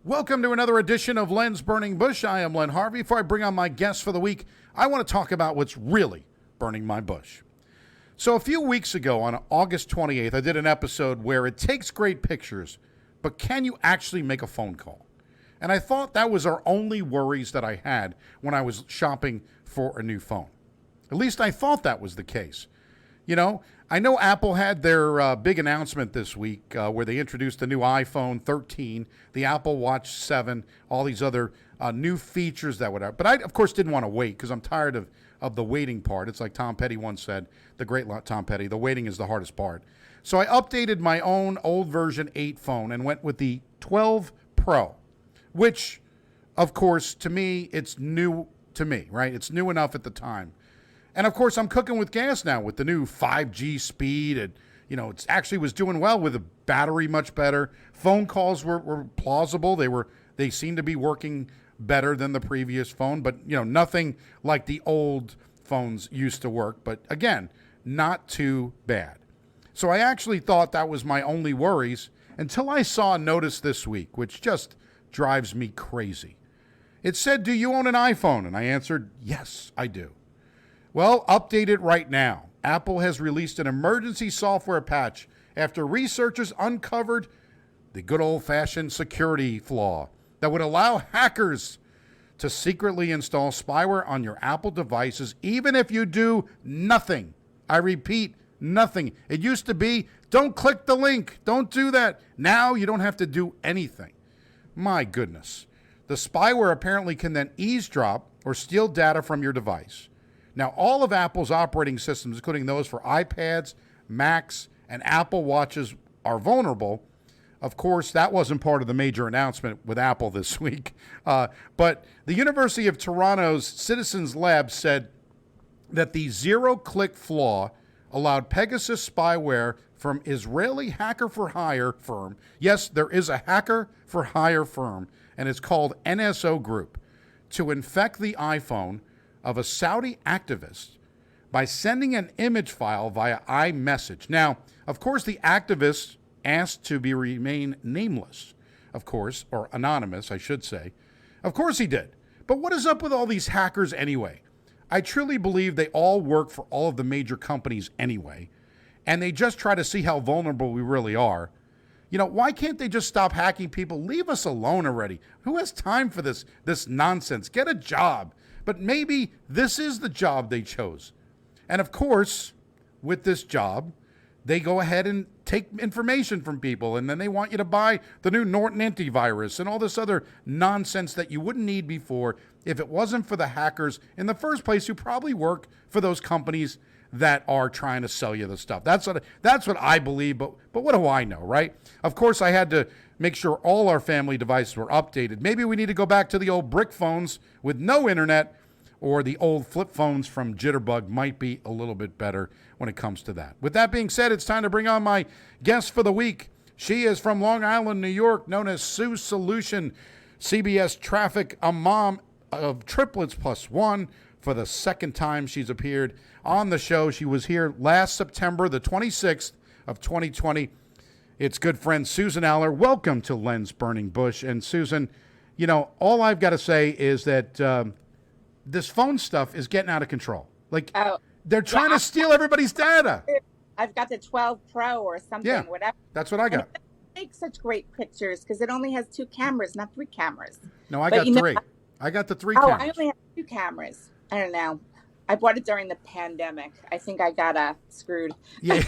Welcome to another edition of Len's Burning Bush. I am Len Harvey. Before I bring on my guest for the week, I want to talk about what's really burning my bush. So a few weeks ago on August 28th, I did an episode where it takes great pictures, but can you actually make a phone call? And I thought that was our only worries that I had when I was shopping for a new phone. At least I thought that was the case. You know, I know Apple had their big announcement this week where they introduced the new iPhone 13, the Apple Watch 7, all these other new features that would have. But I, of course, didn't want to wait because I'm tired of the waiting part. It's like Tom Petty once said, the great Tom Petty, the waiting is the hardest part. So I updated my own old version 8 phone and went with the 12 Pro, which, of course, to me, it's new to me, right? It's new enough at the time. And, of course, I'm cooking with gas now with the new 5G speed. And, you know, it actually was doing well with the battery much better. Phone calls were plausible. They seemed to be working better than the previous phone. But, you know, nothing like the old phones used to work. But, again, not too bad. So I actually thought that was my only worries until I saw a notice this week, which just drives me crazy. It said, "Do you own an iPhone?" And I answered, "Yes, I do." Well, update it right now. Apple has released an emergency software patch after researchers uncovered the good old-fashioned security flaw that would allow hackers to secretly install spyware on your Apple devices, even if you do nothing. I repeat, nothing. It used to be, don't click the link. Don't do that. Now you don't have to do anything. My goodness. The spyware apparently can then eavesdrop or steal data from your device. Now, all of Apple's operating systems, including those for iPads, Macs, and Apple Watches, are vulnerable. Of course, that wasn't part of the major announcement with Apple this week. But the University of Toronto's Citizens Lab said that the zero-click flaw allowed Pegasus spyware from Israeli hacker-for-hire firm. Yes, there is a hacker-for-hire firm, and it's called NSO Group, to infect the iPhone of a Saudi activist by sending an image file via iMessage. Now, of course, the activist asked to remain nameless, of course, or anonymous, I should say. Of course he did. But what is up with all these hackers anyway? I truly believe they all work for all of the major companies anyway, and they just try to see how vulnerable we really are. You know, why can't they just stop hacking people? Leave us alone already. Who has time for this nonsense? Get a job. But maybe this is the job they chose. And of course, with this job, they go ahead and take information from people, and then they want you to buy the new Norton antivirus and all this other nonsense that you wouldn't need before if it wasn't for the hackers in the first place who probably work for those companies that are trying to sell you the stuff. That's what I believe, but what do I know, right? Of course, I had to make sure all our family devices were updated. Maybe we need to go back to the old brick phones with no internet, or the old flip phones from Jitterbug might be a little bit better when it comes to that. With that being said, it's time to bring on my guest for the week. She is from Long Island, New York, known as Sue Solution, CBS Traffic, a mom of triplets plus one. For the second time she's appeared on the show. She was here last September, the 26th of 2020. It's good friend Susan Aller. Welcome to Len's Burning Bush. And Susan, you know, all I've got to say is that this phone stuff is getting out of control. Like, they're trying to steal everybody's data. I've got the 12 Pro or something, whatever. That's what I got. And it makes such great pictures because it only has 2 cameras, not 3 cameras. No, I got 3. I got the 3 cameras. I only have 2 cameras. I don't know. I bought it during the pandemic. I think I got screwed. Yeah,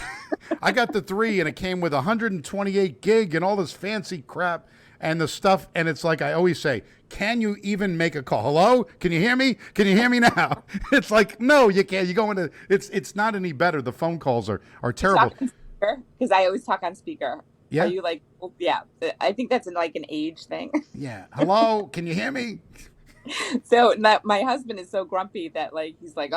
I got the 3, and it came with 128 gig and all this fancy crap and the stuff. And it's like I always say, can you even make a call? Hello? Can you hear me? Can you hear me now? It's like, no, you can't. You go into it's not any better. The phone calls are terrible. Because I always talk on speaker. Yeah. Are you like, well, yeah, I think that's like an age thing. Yeah. Hello? Can you hear me? So my husband is so grumpy that like he's like,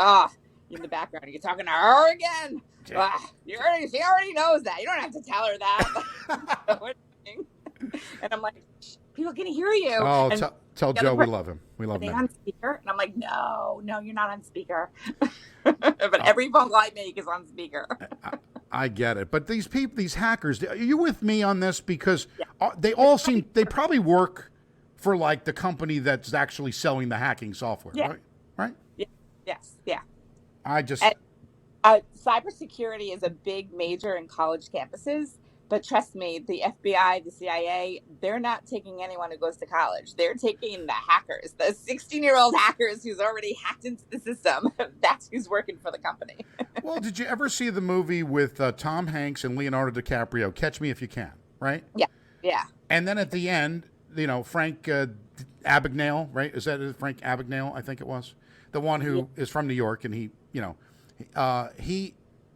in the background, you're talking to her again. She already knows that. You don't have to tell her that. And I'm like, people can hear you. Oh, tell Joe we love him. We love him. On speaker, and I'm like, no, you're not on speaker. But every phone call I make is on speaker. I get it, but these hackers, are you with me on this? Because they all they probably work for like the company that's actually selling the hacking software, Yeah. right? Right? Yeah. Yes. Yeah. I just And cybersecurity is a big major in college campuses, but trust me, the FBI, the CIA, they're not taking anyone who goes to college. They're taking the hackers, the 16-year-old hackers who's already hacked into the system. That's who's working for the company. well, did you ever see the movie with Tom Hanks and Leonardo DiCaprio, Catch Me If You Can, right? Yeah. Yeah. And then at the end, Frank Abagnale, right? Is that Frank Abagnale? I think it was the one who is from New York, and he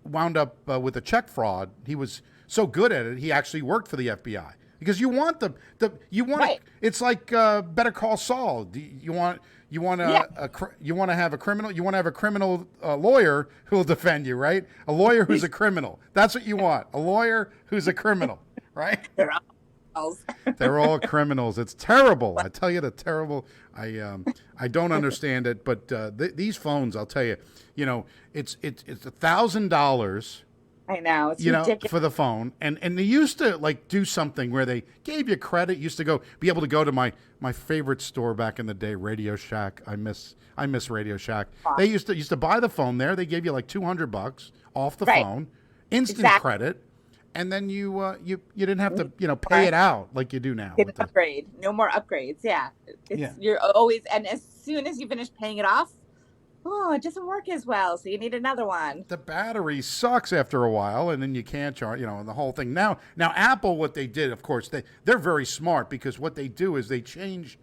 wound up with a check fraud. He was so good at it, he actually worked for the FBI because you want Right. it's like Better Call Saul. You want to have a criminal lawyer who will defend you, right? A lawyer who's a criminal. That's what you want. A lawyer who's a criminal, right? They're all They're all criminals. It's terrible. I tell you, the terrible. I don't understand it, but these phones, I'll tell you, it's $1,000. I know. It's ridiculous. For the phone, and they used to like do something where they gave you credit. Used to be able to go to my favorite store back in the day, Radio Shack. I miss Radio Shack. Wow. They used to buy the phone there. They gave you like $200 off the Right. phone, instant Exactly. credit, and then you didn't have to pay it out like you do now. Get an upgrade. No more upgrades. Yeah. You're always, and as soon as you finish paying it off, it doesn't work as well. So you need another one. The battery sucks after a while, and then you can't charge, and the whole thing. Now Apple, what they did, of course, they're very smart because what they do is they change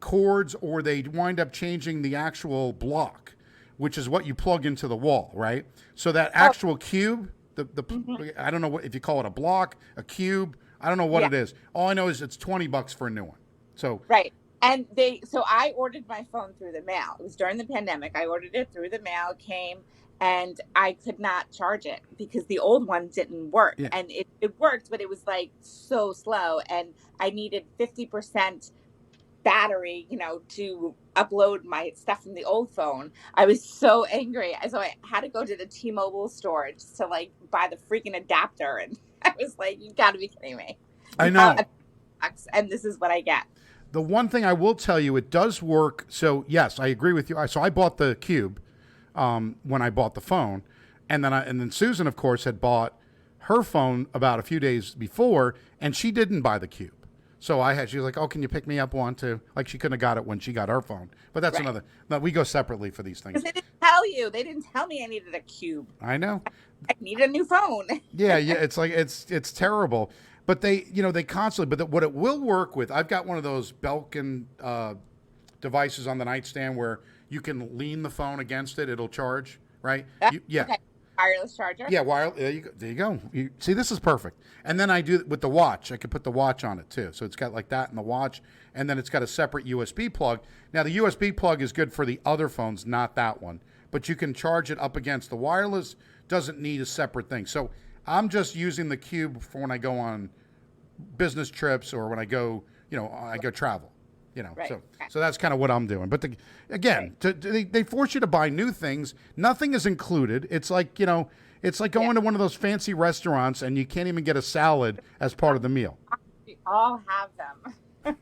cords or they wind up changing the actual block, which is what you plug into the wall, right? So that actual cube, I don't know if you call it a block, a cube, I don't know what it is. All I know is it's $20 for a new one. So right. And so I ordered my phone through the mail. It was during the pandemic. I ordered it through the mail, came, and I could not charge it because the old one didn't work. Yeah. And it worked, but it was like so slow. And I needed 50% battery, to upload my stuff from the old phone. I was so angry. So I had to go to the T-Mobile store just to like buy the freaking adapter. And I was like, you gotta be kidding me. I know. And this is what I get. The one thing I will tell you, it does work. So yes, I agree with you. So I bought the Cube when I bought the phone, and then Susan, of course, had bought her phone about a few days before, and she didn't buy the Cube. So she was like, "Oh, can you pick me up one too?" Like she couldn't have got it when she got her phone. But that's another. No, we go separately for these things. Because they didn't tell you. They didn't tell me I needed a Cube. I know. I needed a new phone. Yeah. It's like it's terrible. But they constantly. But what it will work with, I've got one of those Belkin devices on the nightstand where you can lean the phone against it; it'll charge, right? Yeah. Okay. Wireless charger. Yeah, there you go. You see, this is perfect. And then I do it with the watch. I could put the watch on it too. So it's got like that in the watch, and then it's got a separate USB plug. Now the USB plug is good for the other phones, not that one. But you can charge it up against the wireless. Doesn't need a separate thing. So I'm just using the Cube for when I go on business trips or when I go, I go travel. Right. So that's kind of what I'm doing. But they force you to buy new things. Nothing is included. It's like, it's like going to one of those fancy restaurants and you can't even get a salad as part of the meal. We all have them.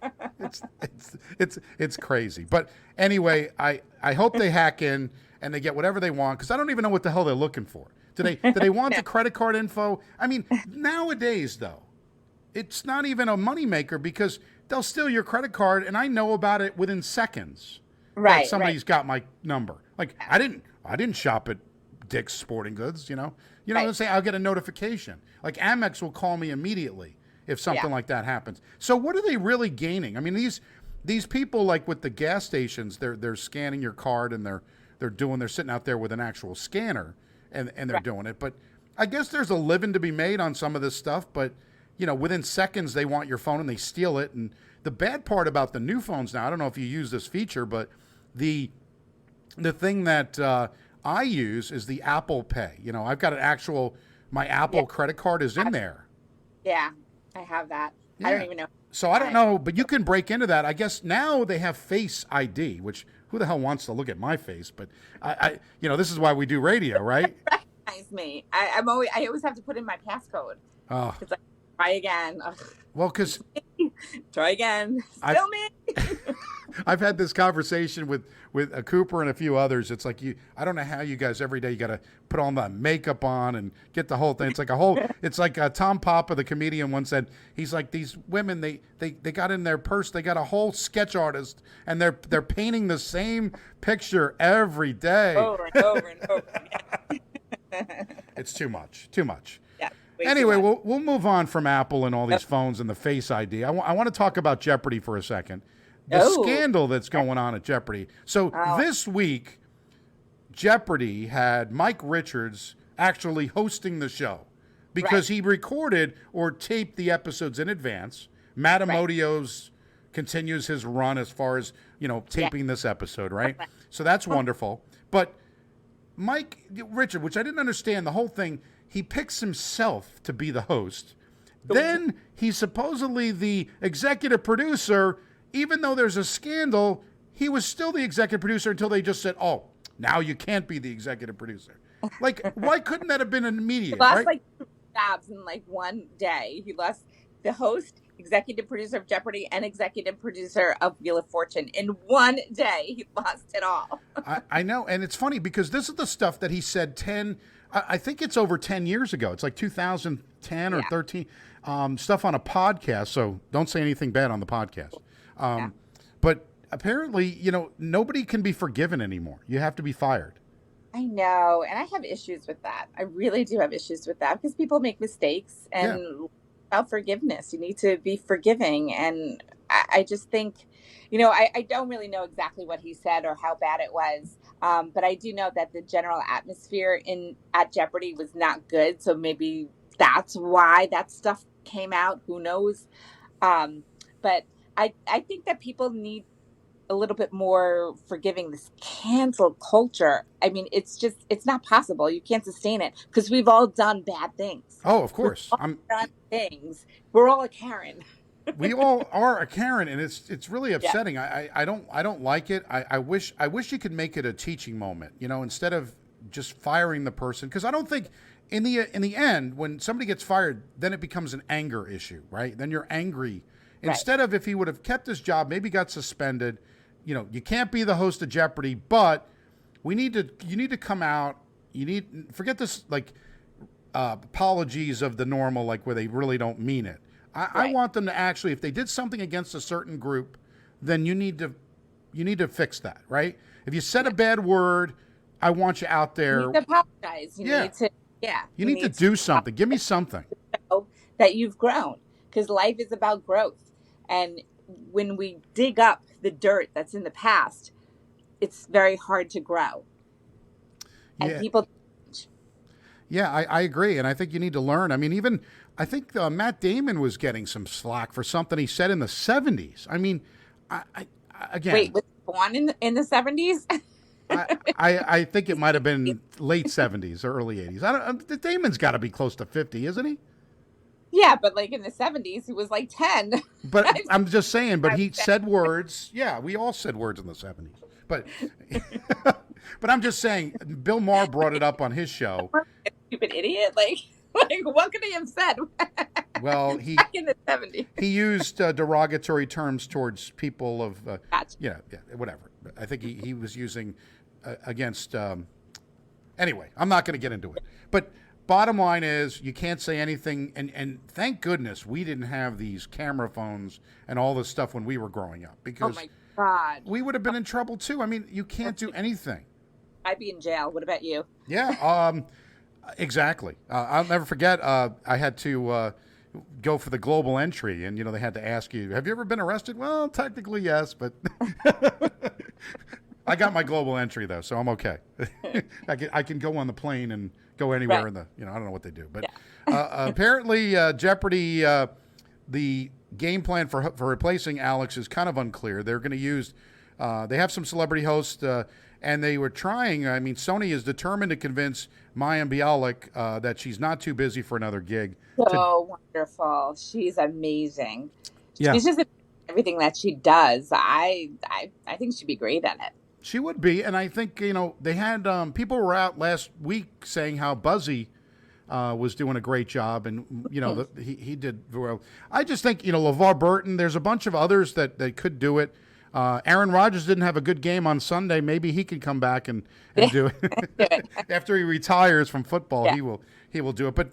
It's crazy. But anyway, I hope they hack in and they get whatever they want because I don't even know what the hell they're looking for. Do they want the credit card info? I mean, nowadays though, it's not even a moneymaker because they'll steal your credit card, and I know about it within seconds. Right. Somebody's got my number. Like I didn't shop at Dick's Sporting Goods. Let's say I'll get a notification. Like Amex will call me immediately if something like that happens. So what are they really gaining? I mean, these people like with the gas stations, they're scanning your card and they're sitting out there with an actual scanner and they're doing it. But I guess there's a living to be made on some of this stuff, but within seconds they want your phone and they steal it. And the bad part about the new phones now, I don't know if you use this feature, but the thing that I use is the Apple Pay. I've got my Apple credit card is in there. Yeah, I have that. Yeah. I don't even know. So I don't know, but you can break into that. I guess now they have Face ID, which who the hell wants to look at my face? But I this is why we do radio, right? Recognize me. I always have to put in my passcode. Oh. It's like, try again. Ugh. Well, because Try again. Still me. I've had this conversation with Cooper and a few others. It's like I don't know how you guys every day you got to put all the makeup on and get the whole thing. It's like it's like Tom Papa, the comedian, once said. He's like, these women, they got in their purse, they got a whole sketch artist, and they're painting the same picture every day. Over and over and over again. It's too much. Yeah. Anyway, we'll move on from Apple and all these phones and the Face ID. I want to talk about Jeopardy for a second. The scandal that's going on at Jeopardy. So this week, Jeopardy had Mike Richards actually hosting the show because he recorded or taped the episodes in advance. Matt Amodio's continues his run as far as, taping this episode, right? So that's wonderful. But Mike Richard, which I didn't understand the whole thing, he picks himself to be the host. Then he's supposedly the executive producer. Even though there's a scandal, he was still the executive producer until they just said, "Oh, now you can't be the executive producer." Like, why couldn't that have been immediate? He lost right? like 2 jobs in like one day. He lost the host, executive producer of Jeopardy, and executive producer of Wheel of Fortune in one day. He lost it all. I know, and it's funny because this is the stuff that he said I think it's over 10 years ago. It's like 2010 or 13. Stuff on a podcast. So don't say anything bad on the podcast. But apparently, nobody can be forgiven anymore. You have to be fired. I know. And I have issues with that. I really do have issues with that because people make mistakes and without forgiveness, you need to be forgiving. And I just think, I don't really know exactly what he said or how bad it was. But I do know that the general atmosphere at Jeopardy was not good. So maybe that's why that stuff came out. Who knows? But I think that people need a little bit more forgiving. This cancel culture. I mean, it's not possible. You can't sustain it because we've all done bad things. Oh, of course. Done things. We're all a Karen. We all are a Karen, and it's really upsetting. I don't like it. I wish you could make it a teaching moment. Instead of just firing the person, because I don't think in the end when somebody gets fired, then it becomes an anger issue, right? Then you're angry. Instead of if he would have kept his job, maybe got suspended, you can't be the host of Jeopardy, but you need to come out. Forget this apologies of the normal, like where they really don't mean it. I want them to actually, if they did something against a certain group, then you need to fix that, right? If you said a bad word, I want you out there. You need to apologize. You need to do something. Give me something. That you've grown, because life is about growth. And when we dig up the dirt that's in the past, it's very hard to grow. And people. Yeah, I agree. And I think you need to learn. I mean, I think Matt Damon was getting some slack for something he said in the 70s. I mean, again. Wait, was he born in the 70s? I think it might have been late 70s or early 80s. Damon's got to be close to 50, isn't he? Yeah, but like in the 70s, he was like 10. But I'm just saying, but he said words. Yeah, we all said words in the 70s. But but I'm just saying, Bill Maher brought it up on his show. Stupid idiot. Like what could he have said? Well, back in the 70s. He used derogatory terms towards people of, Gotcha. Whatever. I think he was using against, anyway, I'm not going to get into it. But bottom line is you can't say anything. And thank goodness we didn't have these camera phones and all this stuff when we were growing up. Because oh my God, we would have been in trouble too. I mean, you can't do anything. I'd be in jail. What about you? Yeah, exactly. I'll never forget, I had to go for the global entry, and they had to ask you, have you ever been arrested? Well, technically yes, but I got my global entry though, so I'm okay. I can go on the plane and go anywhere in the I don't know what they do, but apparently Jeopardy, the game plan for replacing Alex is kind of unclear. They're going to use they have some celebrity hosts, and they were trying. I mean, Sony is determined to convince Mayim Bialik that she's not too busy for another gig. So wonderful. She's amazing. Yeah. She's just everything that she does. I think she'd be great at it. She would be, and I think they had people were out last week saying how buzzy was doing a great job, and he did well. I just think LeVar Burton. There's a bunch of others that could do it. Aaron Rodgers didn't have a good game on Sunday. Maybe he could come back and do it after he retires from football. Yeah. He will do it. But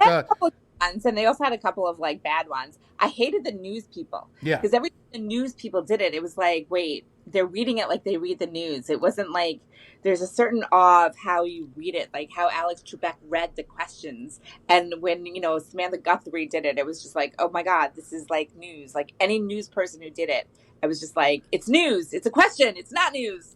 ones, and they also had a couple of like bad ones. I hated the news people. Yeah. Because every time the news people did it, it was like, wait, they're reading it like they read the news. It wasn't like there's a certain awe of how you read it, like how Alex Trebek read the questions. And when, Samantha Guthrie did it, it was just like, oh my God, this is like news. Like any news person who did it, I was just like, it's news. It's a question. It's not news.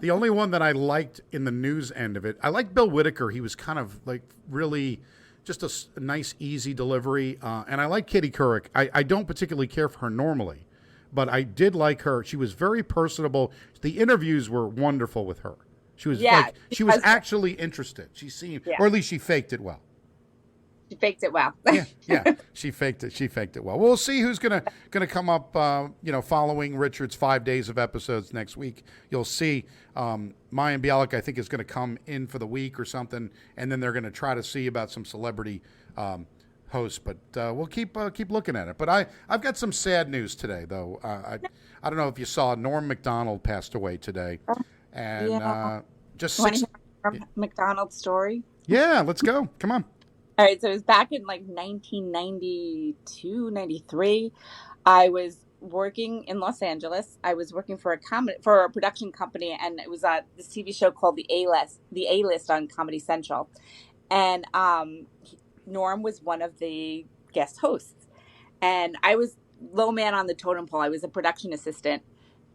The only one that I liked in the news end of it, I liked Bill Whitaker. He was kind of like really just a nice, easy delivery. And I like Katie Couric. I don't particularly care for her normally, but I did like her. She was very personable. The interviews were wonderful with her. She was she was actually interested. She seemed, or at least she faked it well. She faked it well. yeah, she faked it. She faked it well. We'll see who's gonna come up. Following Richard's 5 days of episodes next week, you'll see Mayim Bialik. I think is going to come in for the week or something, and then they're going to try to see about some celebrity hosts. But we'll keep looking at it. But I've got some sad news today, though. I don't know if you saw Norm Macdonald passed away today, and just Want to hear Macdonald's story? Yeah, let's go. Come on. All right, so it was back in like 1992, 93. I was working in Los Angeles. I was working for a production company, and it was this TV show called The A-List on Comedy Central. And Norm was one of the guest hosts. And I was low man on the totem pole. I was a production assistant,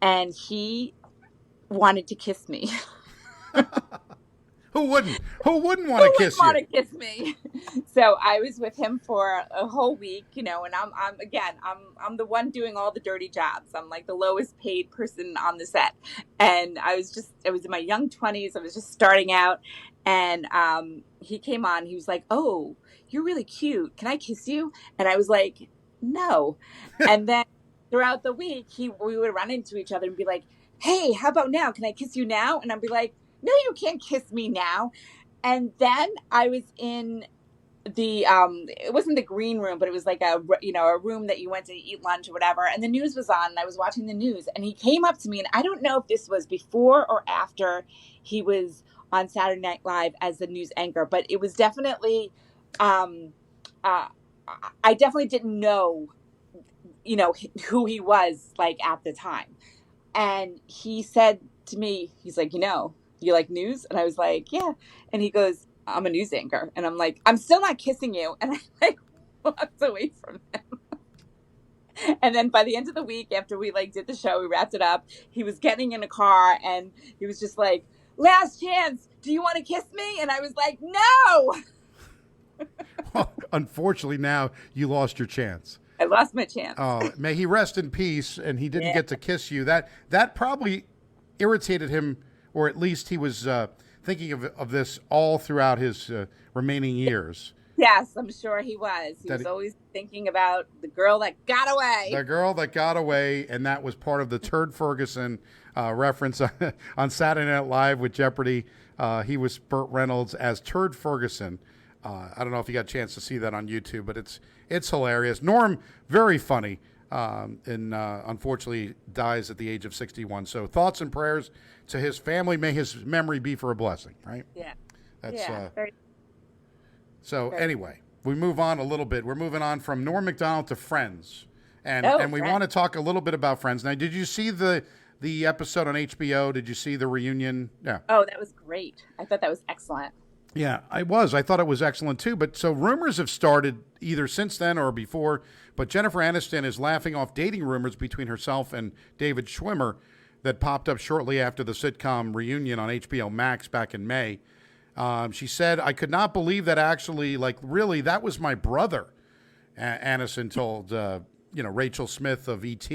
and he wanted to kiss me. Who wouldn't want to kiss you? Want to kiss me? So I was with him for a whole week, and I'm the one doing all the dirty jobs. I'm like the lowest paid person on the set, and I was in my young 20s. I was just starting out, and he came on. He was like, "Oh, you're really cute. Can I kiss you?" And I was like, "No." And then throughout the week, we would run into each other and be like, "Hey, how about now? Can I kiss you now?" And I'd be like, "No, you can't kiss me now." And then I was in the it wasn't the green room, but it was like a room that you went to eat lunch or whatever, and the news was on, and I was watching the news, and he came up to me, and I don't know if this was before or after he was on Saturday Night Live as the news anchor, but it was definitely I definitely didn't know who he was like at the time. And he said to me, he's like, "You like news?" And I was like, "Yeah." And he goes, "I'm a news anchor." And I'm like, "I'm still not kissing you." And I like walked away from him. And then by the end of the week, after we like did the show, we wrapped it up, he was getting in a car and he was just like, "Last chance. Do you want to kiss me?" And I was like, "No." Well, unfortunately, now you lost your chance. I lost my chance. Oh, may he rest in peace. And he didn't get to kiss you. That probably irritated him, or at least he was thinking of this all throughout his remaining years. Yes, I'm sure he was. He was always thinking about the girl that got away. The girl that got away, and that was part of the Turd Ferguson reference on Saturday Night Live with Jeopardy. He was Burt Reynolds as Turd Ferguson. I don't know if you got a chance to see that on YouTube, but it's hilarious. Norm, very funny, and unfortunately dies at the age of 61. So thoughts and prayers to his family. May his memory be for a blessing, right? Yeah. Anyway, we move on a little bit. We're moving on from Norm Macdonald to Friends. And we want to talk a little bit about Friends. Now, did you see the episode on HBO? Did you see the reunion? Yeah. Oh, that was great. I thought that was excellent. Yeah, I thought it was excellent too. But so rumors have started either since then or before. But Jennifer Aniston is laughing off dating rumors between herself and David Schwimmer that popped up shortly after the sitcom reunion on HBO Max back in May. She said, "I could not believe that actually, like, really, that was my brother." Aniston told, Rachel Smith of ET,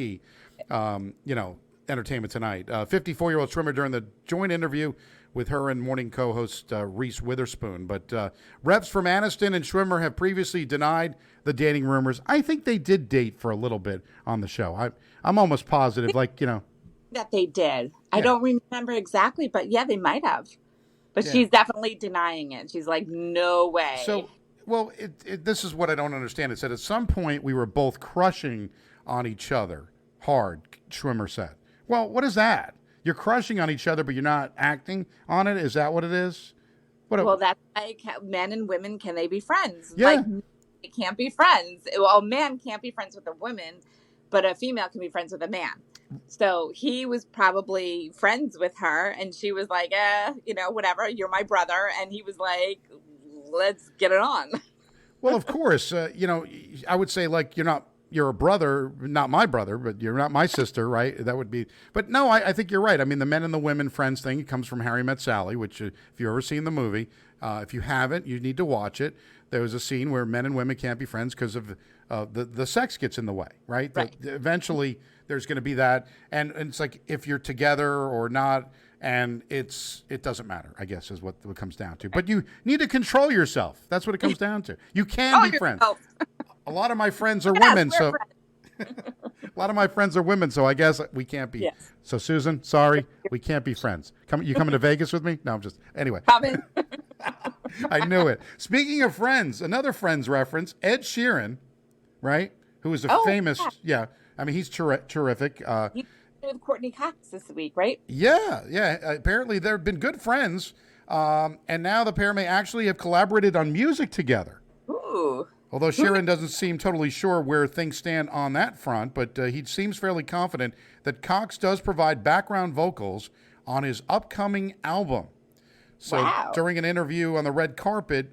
Entertainment Tonight. 54-year-old Schwimmer during the joint interview with her and morning co-host Reese Witherspoon. But reps from Aniston and Schwimmer have previously denied the dating rumors. I think they did date for a little bit on the show. I'm almost positive, that they did. Yeah. I don't remember exactly, but yeah, they might have. But Yeah. she's definitely denying it. She's like, no way. So, well, this is what I don't understand. It said at some point we were both crushing on each other hard, Schwimmer said. Well, what is that? You're crushing on each other, but you're not acting on it? Is that what it is? Well, that's like men and women, can they be friends? Yeah. Like, they can't be friends. Well, a man can't be friends with a woman, but a female can be friends with a man. So he was probably friends with her, and she was like, whatever, you're my brother. And he was like, let's get it on. Well, of course, I would say like you're a brother, not my brother, but you're not my sister, right? That would be, but no, I think you're right. I mean, the men and the women friends thing, it comes from Harry Met Sally, which if you've ever seen the movie, if you haven't, you need to watch it. There was a scene where men and women can't be friends because of the sex gets in the way, right? Right. Eventually, there's going to be that, and it's like if you're together or not, and it doesn't matter, I guess, is what it comes down to. But you need to control yourself. That's what it comes down to. You can be friends. A lot of my friends are women, so a lot of my friends are women, so I guess we can't be. Yes. So Susan, sorry, we can't be friends. You coming to Vegas with me? No, I'm just anyway. Coming. I knew it. Speaking of friends, another Friends reference, Ed Sheeran, right? Who is a famous, yeah. I mean, he's terrific. He's with Courtney Cox this week, right? Yeah. Apparently, they've been good friends, and now the pair may actually have collaborated on music together. Ooh. Although Sheeran doesn't seem totally sure where things stand on that front, but he seems fairly confident that Cox does provide background vocals on his upcoming album. So during an interview on the red carpet,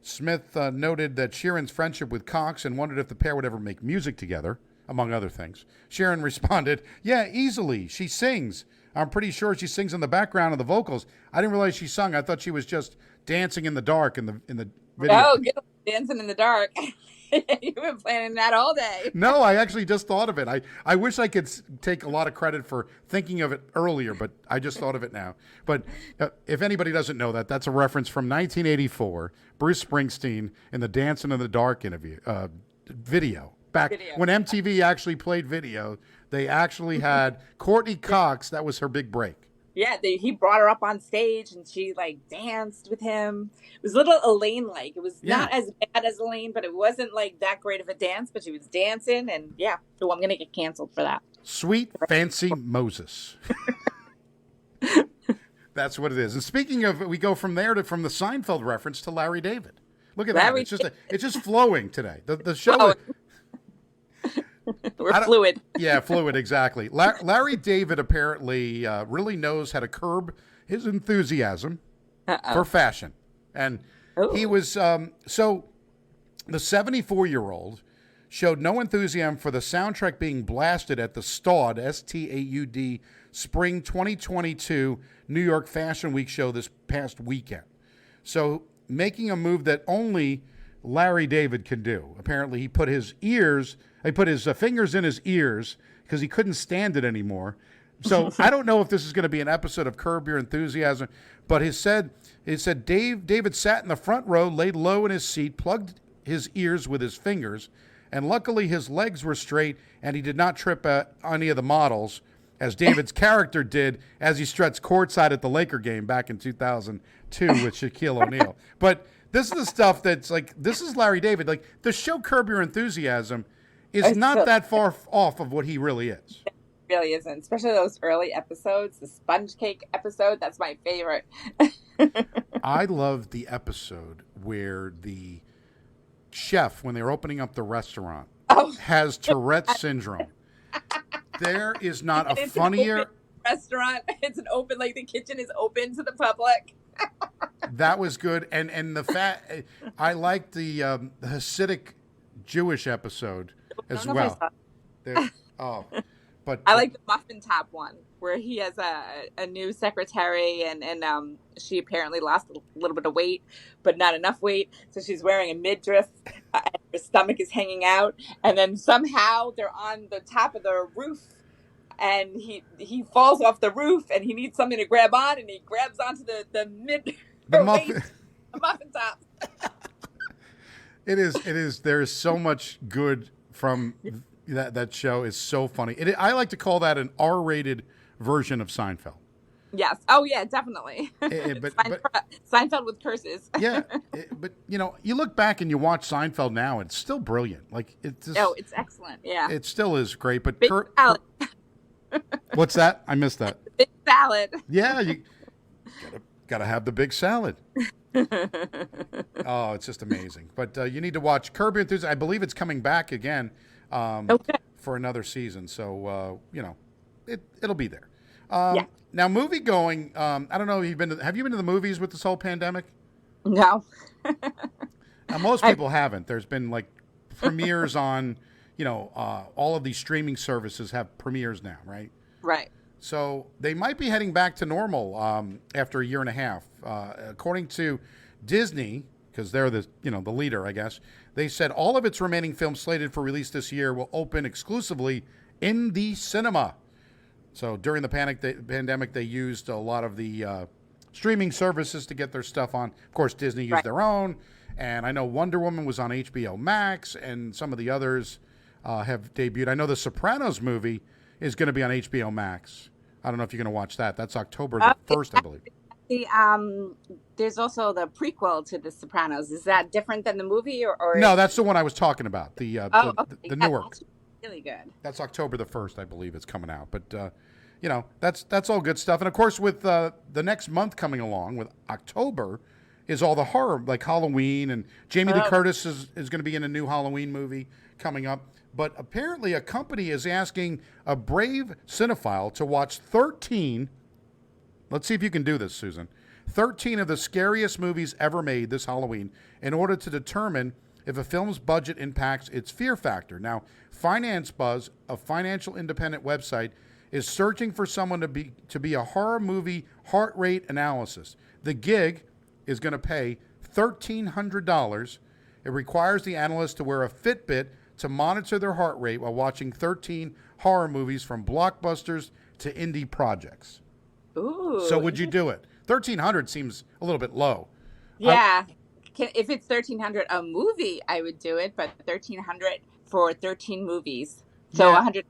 Smith noted that Sheeran's friendship with Cox and wondered if the pair would ever make music together, among other things. Sheeran responded, "Yeah, easily. She sings. I'm pretty sure she sings in the background of the vocals. I didn't realize she sung. I thought she was just dancing in the dark in the video." Oh, good. Dancing in the dark. You've been planning that all day. No, I actually just thought of it. I wish I could take a lot of credit for thinking of it earlier, but I just thought of it now. But if anybody doesn't know that, that's a reference from 1984, Bruce Springsteen in the Dancing in the Dark video. When MTV actually played video, they actually had Courtney Cox. That was her big break. Yeah, he brought her up on stage and she like danced with him. It was a little Elaine-like. It was not as bad as Elaine, but it wasn't like that great of a dance, but she was dancing and so I'm going to get canceled for that. Sweet Fancy Moses. That's what it is. And speaking of, we go from there from the Seinfeld reference to Larry David. Look at that. It's just flowing today. The show. We're fluid. Yeah, fluid, exactly. Larry David apparently really knows how to curb his enthusiasm for fashion. And he was, so the 74-year-old showed no enthusiasm for the soundtrack being blasted at the STAUD, STAUD, Spring 2022 New York Fashion Week show this past weekend. So making a move that only Larry David can do. Apparently he put his fingers in his ears because he couldn't stand it anymore. So I don't know if this is going to be an episode of Curb Your Enthusiasm, but it said David sat in the front row, laid low in his seat, plugged his ears with his fingers, and luckily his legs were straight and he did not trip any of the models, as David's character did as he stretched courtside at the Laker game back in 2002 with Shaquille O'Neal. But this is the stuff that's like, this is Larry David. Like, the show Curb Your Enthusiasm is not that far off of what he really is. It really isn't, especially those early episodes. The sponge cake episode, that's my favorite. I love the episode where the chef, when they're opening up the restaurant, has Tourette's syndrome. There is not a funnier restaurant. It's an open, like the kitchen is open to the public. That was good, and the I liked the Hasidic Jewish episode as well. But I like the muffin top one where he has a new secretary and she apparently lost a little bit of weight, but not enough weight, so she's wearing a midriff. And her stomach is hanging out, and then somehow they're on the top of the roof. And he falls off the roof, and he needs something to grab on, and he grabs onto the muffin top. It is. There is so much good from that show. Is so funny. I like to call that an R-rated version of Seinfeld. Yes. Oh yeah, definitely. But Seinfeld with curses. yeah, but you look back and you watch Seinfeld now, it's still brilliant. Like Oh, it's excellent. Yeah. it still is great. But Big salad. what's that? I missed that. Big salad. Yeah, you gotta have the big salad. Oh, it's just amazing. But you need to watch Curb Your Enthusiasm. I believe it's coming back again Okay. for another season. So it'll be there. Yeah. Now, movie going. I don't know. Have you been to the movies with this whole pandemic? No. Now, most people haven't. There's been like premieres on, all of these streaming services have premieres now, right? Right. So they might be heading back to normal after a year and a half, according to Disney, because they're the leader, I guess. They said all of its remaining films slated for release this year will open exclusively in the cinema. So during the pandemic, they used a lot of the streaming services to get their stuff on. Of course, Disney used their own, and I know Wonder Woman was on HBO Max, and some of the others have debuted. I know the Sopranos movie is going to be on HBO Max. I don't know if you're going to watch that. That's October the 1st, I believe. There's also the prequel to The Sopranos. Is that different than the movie, or No, that's the one I was talking about. The newer. That's really good. That's October the 1st, I believe it's coming out. But that's all good stuff. And of course, with the next month coming along, with October, is all the horror, like Halloween, and Jamie Lee Curtis is going to be in a new Halloween movie coming up. But apparently a company is asking a brave cinephile to watch 13, let's see if you can do this, Susan, 13 of the scariest movies ever made this Halloween in order to determine if a film's budget impacts its fear factor. Now, Finance Buzz, a financial independent website, is searching for someone to be a horror movie heart rate analysis. The gig is going to pay $1,300. It requires the analyst to wear a Fitbit to monitor their heart rate while watching 13 horror movies from blockbusters to indie projects. Ooh. So would you do it? 1,300 seems a little bit low. Yeah. If it's 1,300 a movie, I would do it, but 1,300 for 13 movies. So 100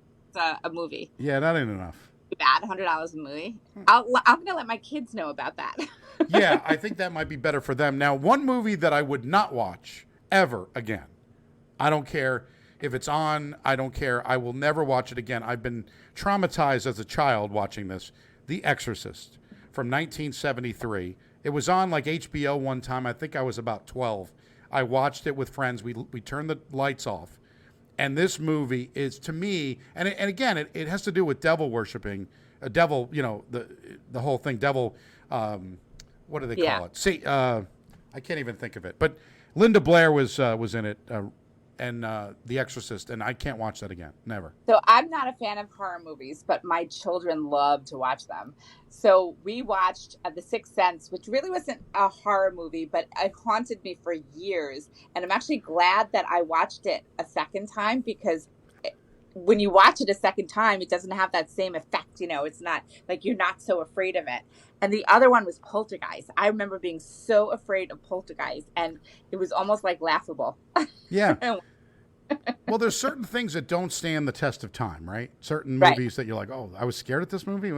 a movie. Yeah, that ain't enough. Too bad, $100 a movie. I'm going to let my kids know about that. Yeah, I think that might be better for them. Now, one movie that I would not watch ever again. I don't care if it's on. I don't care. I will never watch it again. I've been traumatized as a child watching this. The Exorcist from 1973. It was on like HBO one time. I think I was about 12. I watched it with friends. We turned the lights off. And this movie is, to me, and again, it has to do with devil worshiping. A devil, the whole thing, devil, what do they call it? See, I can't even think of it. But Linda Blair was in it, and The Exorcist, and I can't watch that again. Never. So I'm not a fan of horror movies, but my children love to watch them. So we watched The Sixth Sense, which really wasn't a horror movie, but it haunted me for years. And I'm actually glad that I watched it a second time, because when you watch it a second time, it doesn't have that same effect. It's not like you're not so afraid of it. And the other one was Poltergeist. I remember being so afraid of Poltergeist, and it was almost like laughable. Yeah. Well, there's certain things that don't stand the test of time, right? Certain movies that you're like, oh, I was scared at this movie.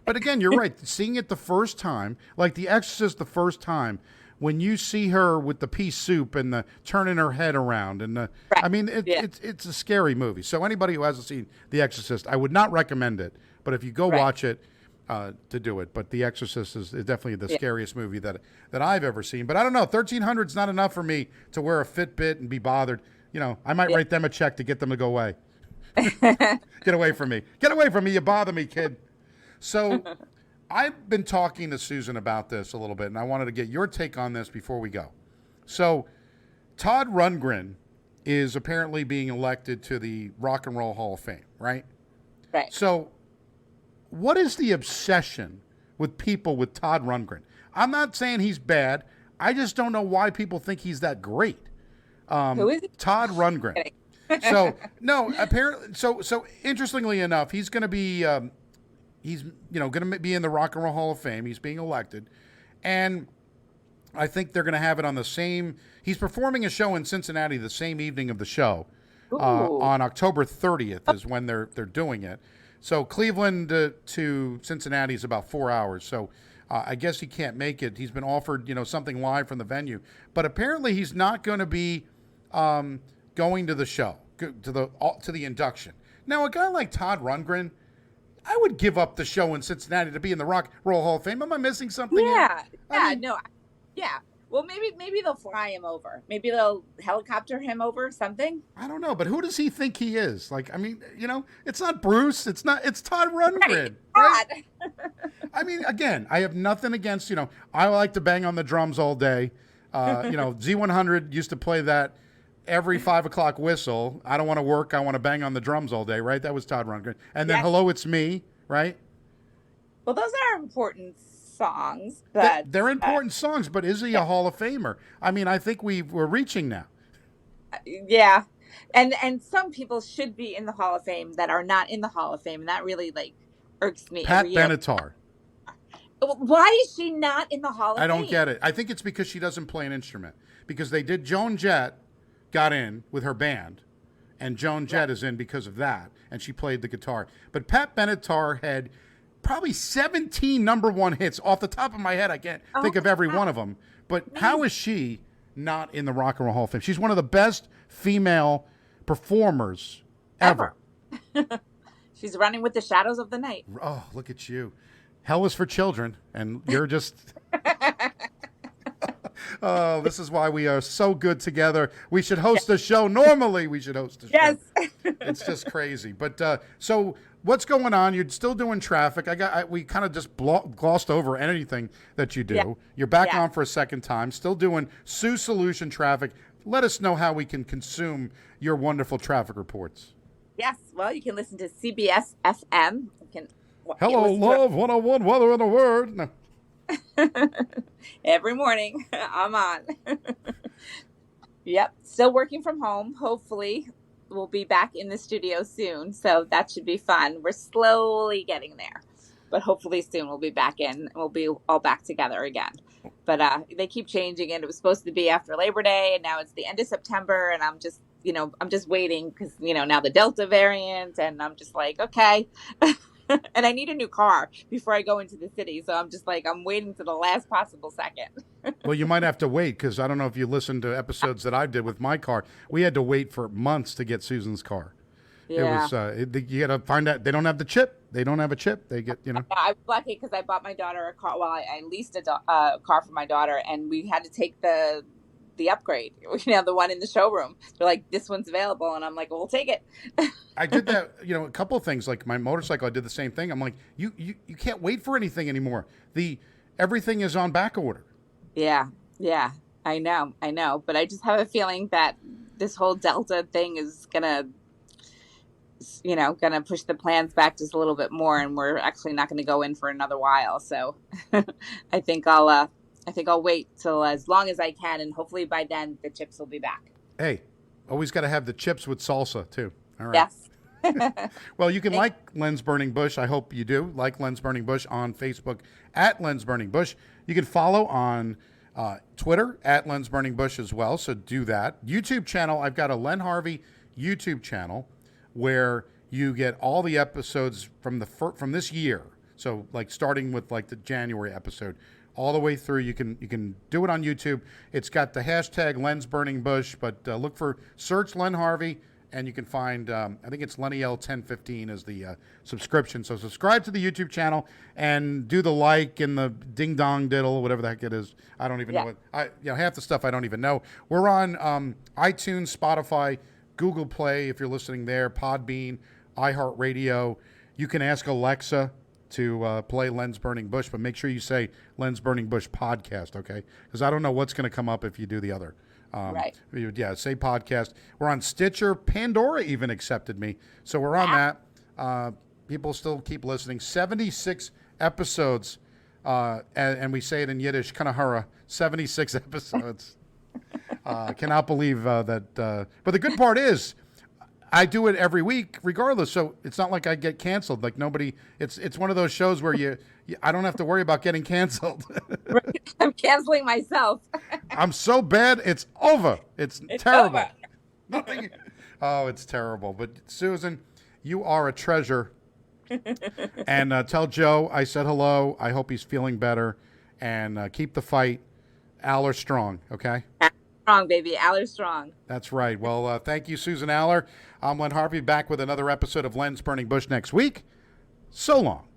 But again, you're right. Seeing it the first time, like The Exorcist, the first time, when you see her with the pea soup and the turning her head around, and it's a scary movie. So anybody who hasn't seen The Exorcist, I would not recommend it. But if you go watch it, to do it. But The Exorcist is definitely the scariest movie that I've ever seen. But I don't know, 1,300 is not enough for me to wear a Fitbit and be bothered. I might write them a check to get them to go away. Get away from me. Get away from me. You bother me, kid. So I've been talking to Susan about this a little bit, and I wanted to get your take on this before we go. So Todd Rundgren is apparently being elected to the Rock and Roll Hall of Fame, right? Right. So what is the obsession with people with Todd Rundgren? I'm not saying he's bad. I just don't know why people think he's that great. Who is it? Todd Rundgren. So no, apparently. So interestingly enough, he's going to be going to be in the Rock and Roll Hall of Fame. He's being elected, and I think they're going to have it on the same. He's performing a show in Cincinnati the same evening of the show. On October 30th is when they're doing it. So Cleveland to Cincinnati is about 4 hours. So I guess he can't make it. He's been offered, something live from the venue, but apparently he's not going to be going to the show, to the induction. Now, a guy like Todd Rundgren, I would give up the show in Cincinnati to be in the Rock and Roll Hall of Fame. Am I missing something? Yeah, here? yeah. Well, maybe they'll fly him over. Maybe they'll helicopter him over something. I don't know, but who does he think he is? Like, I mean, it's not Bruce. It's Todd Rundgren. Right? I mean, again, I have nothing against, I like to bang on the drums all day. Z100 used to play that every 5 o'clock whistle. I don't want to work. I want to bang on the drums all day, right? That was Todd Rundgren. And then Hello, It's Me, right? Well, those are important songs. But they're important songs, but is he a Hall of Famer? I mean, I think we're reaching now. Yeah. And some people should be in the Hall of Fame that are not in the Hall of Fame, and that really irks me. Pat Benatar. Why is she not in the Hall of Fame? I don't get it. I think it's because she doesn't play an instrument. Because they did, Joan Jett got in with her band, and Joan Jett is in because of that, and she played the guitar. But Pat Benatar had probably 17 number one hits. Off the top of my head, I can't think of every one of them. But how is she not in the Rock and Roll Hall of Fame? She's one of the best female performers ever. She's running with the shadows of the night. Oh, look at you. Hell is for children, and you're just... Oh, this is why we are so good together. We should host a show. Normally, we should host a show. Yes. It's just crazy. But so what's going on? You're still doing traffic. We kind of just glossed over anything that you do. Yeah. You're back on for a second time, still doing Sioux Solution traffic. Let us know how we can consume your wonderful traffic reports. Yes. Well, you can listen to CBS FM. Hello, love, 101 weather in a word. No. Every morning I'm on. Yep, still working from home. Hopefully we'll be back in the studio soon, so that should be fun. We're slowly getting there, but hopefully soon we'll be back in and we'll be all back together again. But they keep changing it. It was supposed to be after Labor Day, and now it's the end of September, and I'm just waiting because now the Delta variant, and I'm just like, okay. And I need a new car before I go into the city. So I'm just I'm waiting to the last possible second. Well, you might have to wait because I don't know if you listened to episodes that I did with my car. We had to wait for months to get Susan's car. Yeah. It was, you got to find out. They don't have the chip. They don't have a chip. They get, I was lucky because I bought my daughter a car. Well, I leased a car for my daughter, and we had to take the upgrade, the one in the showroom. They're like, this one's available, and I'm like, well, we'll take it. I did that, a couple of things. Like my motorcycle, I did the same thing. I'm like, you can't wait for anything anymore. Everything is on back order. Yeah, I know. But I just have a feeling that this whole Delta thing is gonna push the plans back just a little bit more, and we're actually not going to go in for another while. So I think I'll wait till as long as I can, and hopefully by then the chips will be back. Hey, always got to have the chips with salsa too. All right. Yes. Well, you can like Lens Burning Bush. I hope you do. Like Lens Burning Bush on Facebook at Lens Burning Bush. You can follow on Twitter at Lens Burning Bush as well, so do that. YouTube channel, I've got a Len Harvey YouTube channel where you get all the episodes from this year. So starting with the January episode all the way through. You can do it on YouTube. It's got the hashtag Lens Burning Bush, but search Len Harvey, and you can find, I think it's LennyL1015 is the subscription. So subscribe to the YouTube channel and do the like and the ding dong diddle, whatever the heck it is. I don't even know what, half the stuff I don't even know. We're on iTunes, Spotify, Google Play, if you're listening there, Podbean, iHeartRadio. You can ask Alexa to play Lens Burning Bush, but make sure you say Lens Burning Bush podcast, okay? Because I don't know what's going to come up if you do the other. Right. Yeah, say podcast. We're on Stitcher. Pandora even accepted me. So we're on that. People still keep listening. 76 episodes, and we say it in Yiddish, Kanahara, 76 episodes. Cannot believe that. But the good part is, I do it every week, regardless. So it's not like I get canceled. Like nobody. It's one of those shows where I don't have to worry about getting canceled. I'm canceling myself. I'm so bad. It's over. It's terrible. Over. Nothing. Oh, it's terrible. But Susan, you are a treasure. And tell Joe I said hello. I hope he's feeling better. And keep the fight. Aller strong, okay? Strong, baby. Aller strong. That's right. Well, thank you, Susan Aller. I'm Len Harvey, back with another episode of Len's Burning Bush next week. So long.